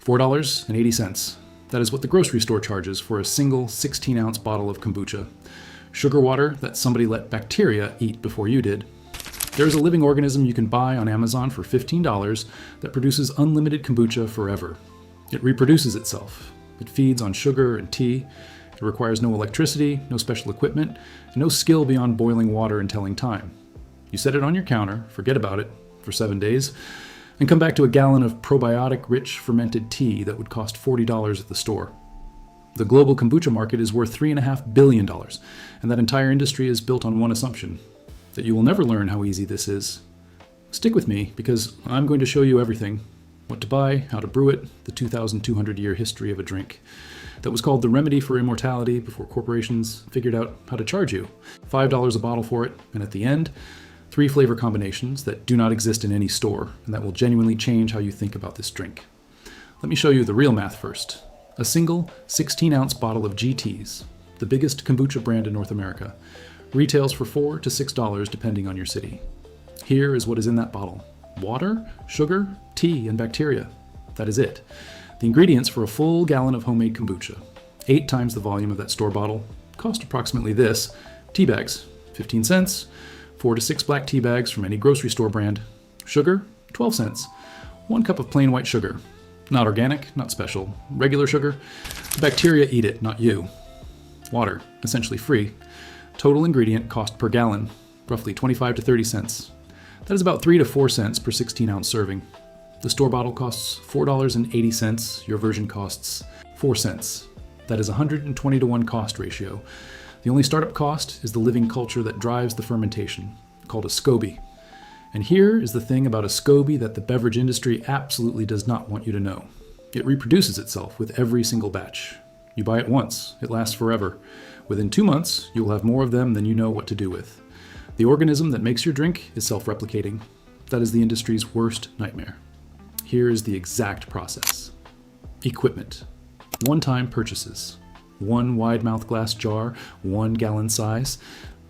$4.80. That is what the grocery store charges for a single 16-ounce bottle of kombucha. Sugar water that somebody let bacteria eat before you did. There's a living organism you can buy on Amazon for $15 that produces unlimited kombucha forever. It reproduces itself. It feeds on sugar and tea. It requires no electricity, no special equipment, and no skill beyond boiling water and telling time. You set it on your counter, forget about it for 7 days, and come back to a gallon of probiotic-rich fermented tea that would cost $40 at the store. The global kombucha market is worth $3.5 billion, and that entire industry is built on one assumption, that you will never learn how easy this is. Stick with me, because I'm going to show you everything. What to buy, how to brew it, the 2,200-year history of a drink that was called the remedy for immortality before corporations figured out how to charge you. $5 a bottle for it, and at the end, 3 flavor combinations that do not exist in any store and that will genuinely change how you think about this drink. Let me show you the real math first. A single 16-ounce bottle of GT's, the biggest kombucha brand in North America, retails for $4 to $6 depending on your city. Here is what is in that bottle. Water, sugar, tea, and bacteria. That is it. The ingredients for a full gallon of homemade kombucha, 8 times the volume of that store bottle, cost approximately this. Tea bags, 15 cents. 4 to 6 black tea bags from any grocery store brand. Sugar, 12 cents. 1 cup of plain white sugar. Not organic, not special. Regular sugar. The bacteria eat it, not you. Water, essentially free. Total ingredient cost per gallon, roughly 25 to 30 cents. That is about 3 to 4 cents per 16-ounce serving. The store bottle costs $4.80. Your version costs 4 cents. That is a 120 to 1 cost ratio. The only startup cost is the living culture that drives the fermentation, called a SCOBY. And here is the thing about a SCOBY that the beverage industry absolutely does not want you to know. It reproduces itself with every single batch. You buy it once, it lasts forever. Within 2 months, you will have more of them than you know what to do with. The organism that makes your drink is self-replicating. That is the industry's worst nightmare. Here is the exact process. Equipment. One-time purchases. 1 wide-mouth glass jar, 1 gallon size.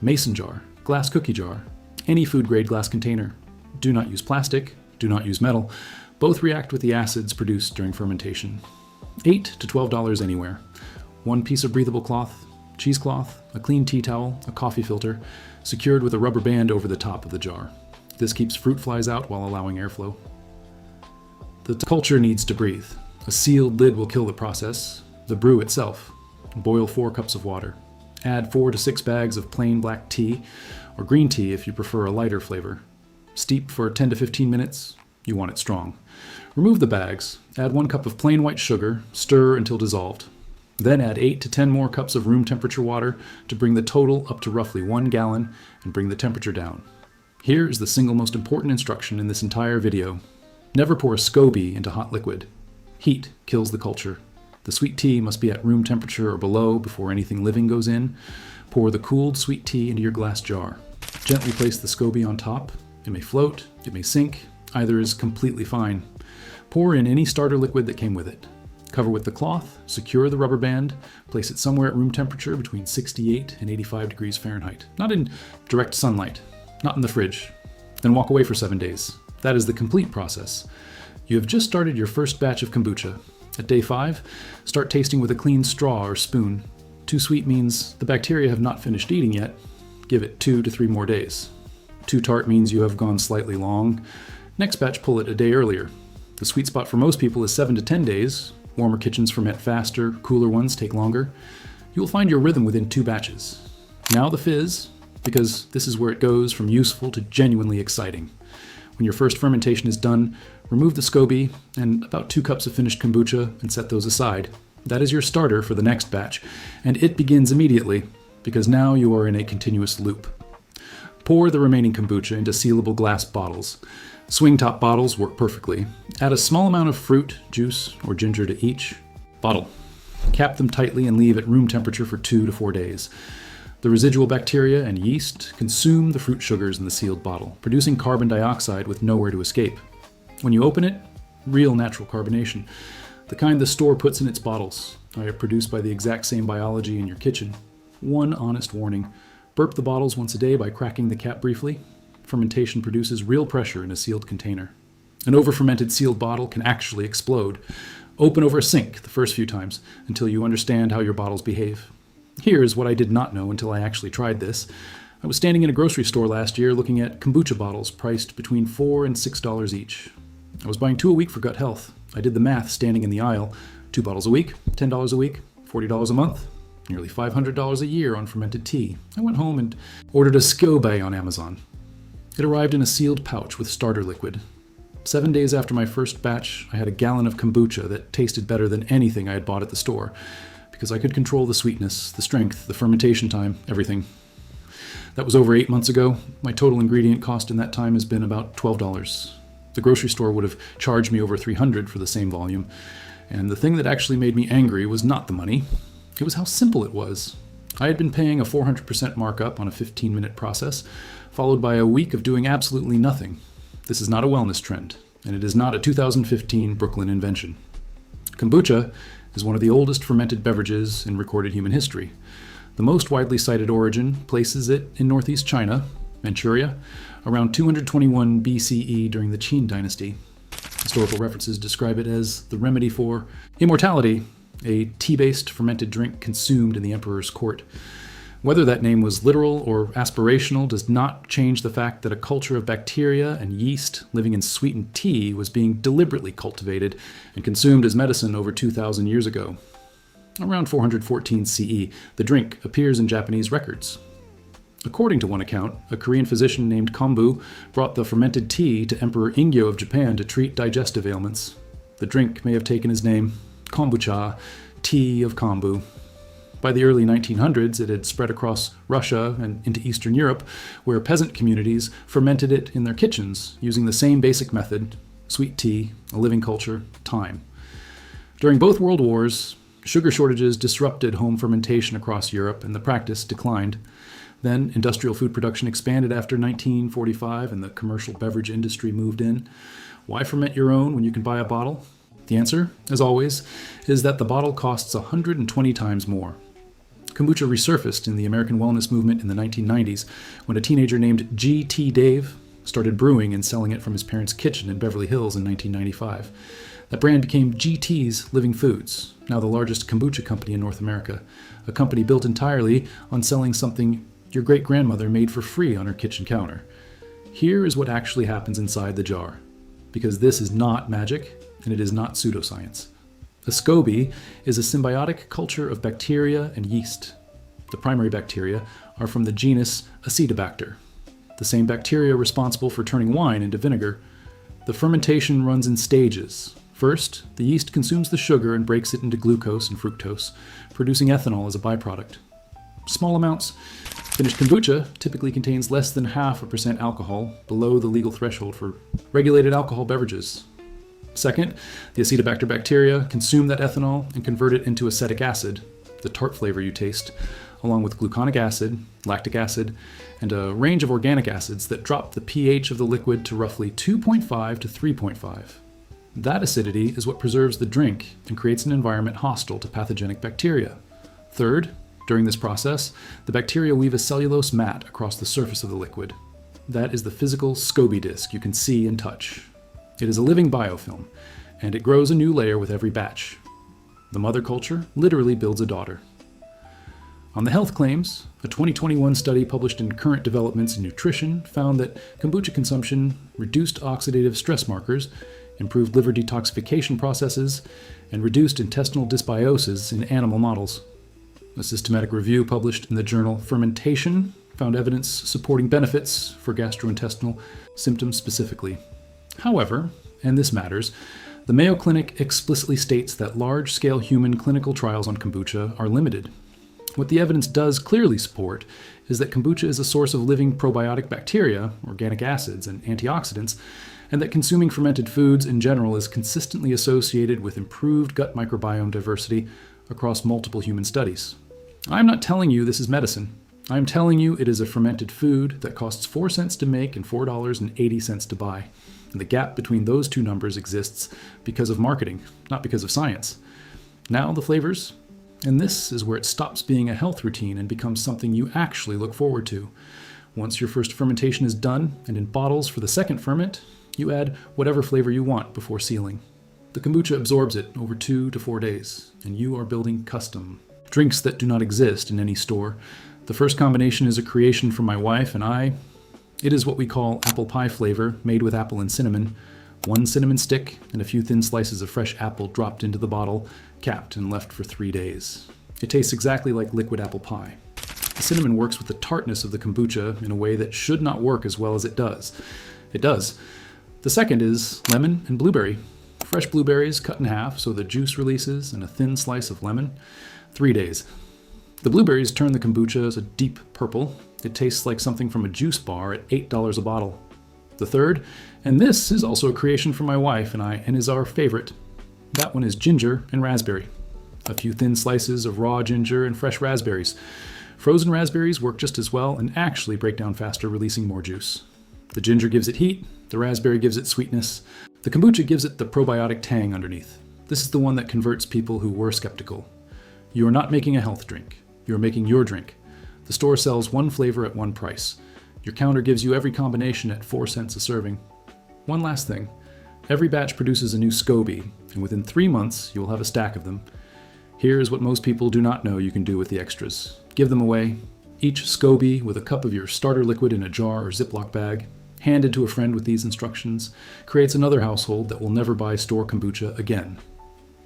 Mason jar, glass cookie jar. Any food-grade glass container. Do not use plastic. Do not use metal. Both react with the acids produced during fermentation. $8 to $12 anywhere. 1 piece of breathable cloth, cheesecloth, a clean tea towel, a coffee filter, secured with a rubber band over the top of the jar. This keeps fruit flies out while allowing airflow. The culture needs to breathe. A sealed lid will kill the process. The brew itself. Boil 4 cups of water. Add 4 to 6 bags of plain black tea, or green tea if you prefer a lighter flavor. Steep for 10 to 15 minutes. You want it strong. Remove the bags. Add 1 cup of plain white sugar. Stir until dissolved. Then add 8 to 10 more cups of room temperature water to bring the total up to roughly 1 gallon and bring the temperature down. Here is the single most important instruction in this entire video. Never pour a SCOBY into hot liquid. Heat kills the culture. The sweet tea must be at room temperature or below before anything living goes in. Pour the cooled sweet tea into your glass jar. Gently place the SCOBY on top. It may float, it may sink, either is completely fine. Pour in any starter liquid that came with it. Cover with the cloth, secure the rubber band, place it somewhere at room temperature between 68 and 85 degrees Fahrenheit. Not in direct sunlight, not in the fridge. Then walk away for 7 days. That is the complete process. You have just started your first batch of kombucha. At day 5, start tasting with a clean straw or spoon. Too sweet means the bacteria have not finished eating yet. Give it 2 to 3 more days. Too tart means you have gone slightly long. Next batch, pull it a day earlier. The sweet spot for most people is 7 to 10 days. Warmer kitchens ferment faster, cooler ones take longer. You will find your rhythm within 2 batches. Now the fizz, because this is where it goes from useful to genuinely exciting. When your first fermentation is done, remove the SCOBY and about 2 cups of finished kombucha and set those aside. That is your starter for the next batch, and it begins immediately, because now you are in a continuous loop. Pour the remaining kombucha into sealable glass bottles. Swing top bottles work perfectly. Add a small amount of fruit, juice, or ginger to each bottle. Cap them tightly and leave at room temperature for 2 to 4 days. The residual bacteria and yeast consume the fruit sugars in the sealed bottle, producing carbon dioxide with nowhere to escape. When you open it, real natural carbonation, the kind the store puts in its bottles, are produced by the exact same biology in your kitchen. One honest warning: burp the bottles once a day by cracking the cap briefly. Fermentation produces real pressure in a sealed container. An over-fermented sealed bottle can actually explode. Open over a sink the first few times until you understand how your bottles behave. Here's what I did not know until I actually tried this. I was standing in a grocery store last year looking at kombucha bottles priced between $4 and $6 each. I was buying 2 a week for gut health. I did the math standing in the aisle. 2 bottles a week, $10 a week, $40 a month, nearly $500 a year on fermented tea. I went home and ordered a SCOBY on Amazon. It arrived in a sealed pouch with starter liquid. 7 days after my first batch, I had a gallon of kombucha that tasted better than anything I had bought at the store, because I could control the sweetness, the strength, the fermentation time, everything. That was over 8 months ago. My total ingredient cost in that time has been about $12. The grocery store would have charged me over $300 for the same volume. And the thing that actually made me angry was not the money. It was how simple it was. I had been paying a 400% markup on a 15-minute process, followed by a week of doing absolutely nothing. This is not a wellness trend, and it is not a 2015 Brooklyn invention. Kombucha is one of the oldest fermented beverages in recorded human history. The most widely cited origin places it in northeast China, Manchuria, around 221 BCE during the Qin dynasty. Historical references describe it as the remedy for immortality, a tea-based fermented drink consumed in the emperor's court. Whether that name was literal or aspirational does not change the fact that a culture of bacteria and yeast living in sweetened tea was being deliberately cultivated and consumed as medicine over 2,000 years ago. Around 414 CE, the drink appears in Japanese records. According to one account, a Korean physician named Kombu brought the fermented tea to Emperor Ingyo of Japan to treat digestive ailments. The drink may have taken his name, Kombucha, tea of Kombu. By the early 1900s, it had spread across Russia and into Eastern Europe, where peasant communities fermented it in their kitchens using the same basic method: sweet tea, a living culture, time. During both world wars, sugar shortages disrupted home fermentation across Europe, and the practice declined. Then industrial food production expanded after 1945, and the commercial beverage industry moved in. Why ferment your own when you can buy a bottle? The answer, as always, is that the bottle costs 120 times more. Kombucha resurfaced in the American wellness movement in the 1990s when a teenager named G.T. Dave started brewing and selling it from his parents' kitchen in Beverly Hills in 1995. That brand became GT's Living Foods, now the largest kombucha company in North America, a company built entirely on selling something your great-grandmother made for free on her kitchen counter. Here is what actually happens inside the jar, because this is not magic and it is not pseudoscience. A SCOBY is a symbiotic culture of bacteria and yeast. The primary bacteria are from the genus Acetobacter, the same bacteria responsible for turning wine into vinegar. The fermentation runs in stages. First, the yeast consumes the sugar and breaks it into glucose and fructose, producing ethanol as a byproduct. Small amounts. Finished kombucha typically contains less than 0.5% alcohol, below the legal threshold for regulated alcohol beverages. Second, the Acetobacter bacteria consume that ethanol and convert it into acetic acid, the tart flavor you taste, along with gluconic acid, lactic acid, and a range of organic acids that drop the pH of the liquid to roughly 2.5 to 3.5. That acidity is what preserves the drink and creates an environment hostile to pathogenic bacteria. Third, during this process, the bacteria weave a cellulose mat across the surface of the liquid. That is the physical SCOBY disc you can see and touch. It is a living biofilm, and it grows a new layer with every batch. The mother culture literally builds a daughter. On the health claims, a 2021 study published in Current Developments in Nutrition found that kombucha consumption reduced oxidative stress markers, improved liver detoxification processes, and reduced intestinal dysbiosis in animal models. A systematic review published in the journal Fermentation found evidence supporting benefits for gastrointestinal symptoms specifically. However, and this matters, the Mayo Clinic explicitly states that large-scale human clinical trials on kombucha are limited. What the evidence does clearly support is that kombucha is a source of living probiotic bacteria, organic acids, and antioxidants, and that consuming fermented foods in general is consistently associated with improved gut microbiome diversity across multiple human studies. I'm not telling you this is medicine. I'm telling you it is a fermented food that costs 4 cents to make and $4.80 to buy. And the gap between those two numbers exists because of marketing, not because of science. Now the flavors, and this is where it stops being a health routine and becomes something you actually look forward to. Once your first fermentation is done and in bottles for the second ferment, you add whatever flavor you want before sealing. The kombucha absorbs it over 2 to 4 days, and you are building custom drinks that do not exist in any store. The first combination is a creation from my wife and I. It is what we call apple pie flavor, made with apple and cinnamon. 1 cinnamon stick and a few thin slices of fresh apple dropped into the bottle, capped and left for 3 days. It tastes exactly like liquid apple pie. The cinnamon works with the tartness of the kombucha in a way that should not work as well as it does. It does. The second is lemon and blueberry. Fresh blueberries cut in half so the juice releases, and a thin slice of lemon. 3 days. The blueberries turn the kombucha a deep purple. It tastes like something from a juice bar at $8 a bottle. The third, and this is also a creation from my wife and I, and is our favorite. That one is ginger and raspberry. A few thin slices of raw ginger and fresh raspberries. Frozen raspberries work just as well and actually break down faster, releasing more juice. The ginger gives it heat, the raspberry gives it sweetness. The kombucha gives it the probiotic tang underneath. This is the one that converts people who were skeptical. You are not making a health drink. You are making your drink. The store sells one flavor at one price. Your counter gives you every combination at 4 cents a serving. One last thing. Every batch produces a new SCOBY, and within 3 months, you will have a stack of them. Here is what most people do not know you can do with the extras. Give them away. Each SCOBY with a cup of your starter liquid in a jar or Ziploc bag, handed to a friend with these instructions, creates another household that will never buy store kombucha again.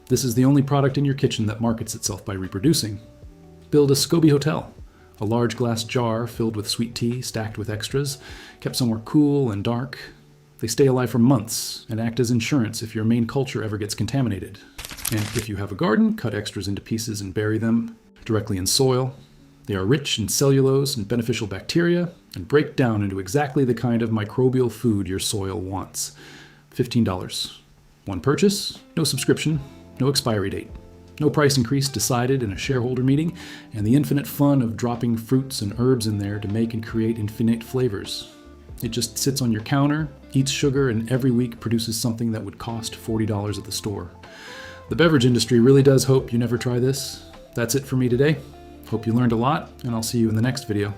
This is the only product in your kitchen that markets itself by reproducing. Build a SCOBY hotel, a large glass jar filled with sweet tea stacked with extras, kept somewhere cool and dark. They stay alive for months and act as insurance if your main culture ever gets contaminated. And if you have a garden, cut extras into pieces and bury them directly in soil. They are rich in cellulose and beneficial bacteria and break down into exactly the kind of microbial food your soil wants. $15. One purchase, no subscription, no expiry date. No price increase decided in a shareholder meeting, and the infinite fun of dropping fruits and herbs in there to make and create infinite flavors. It just sits on your counter, eats sugar, and every week produces something that would cost $40 at the store. The beverage industry really does hope you never try this. That's it for me today. Hope you learned a lot, and I'll see you in the next video.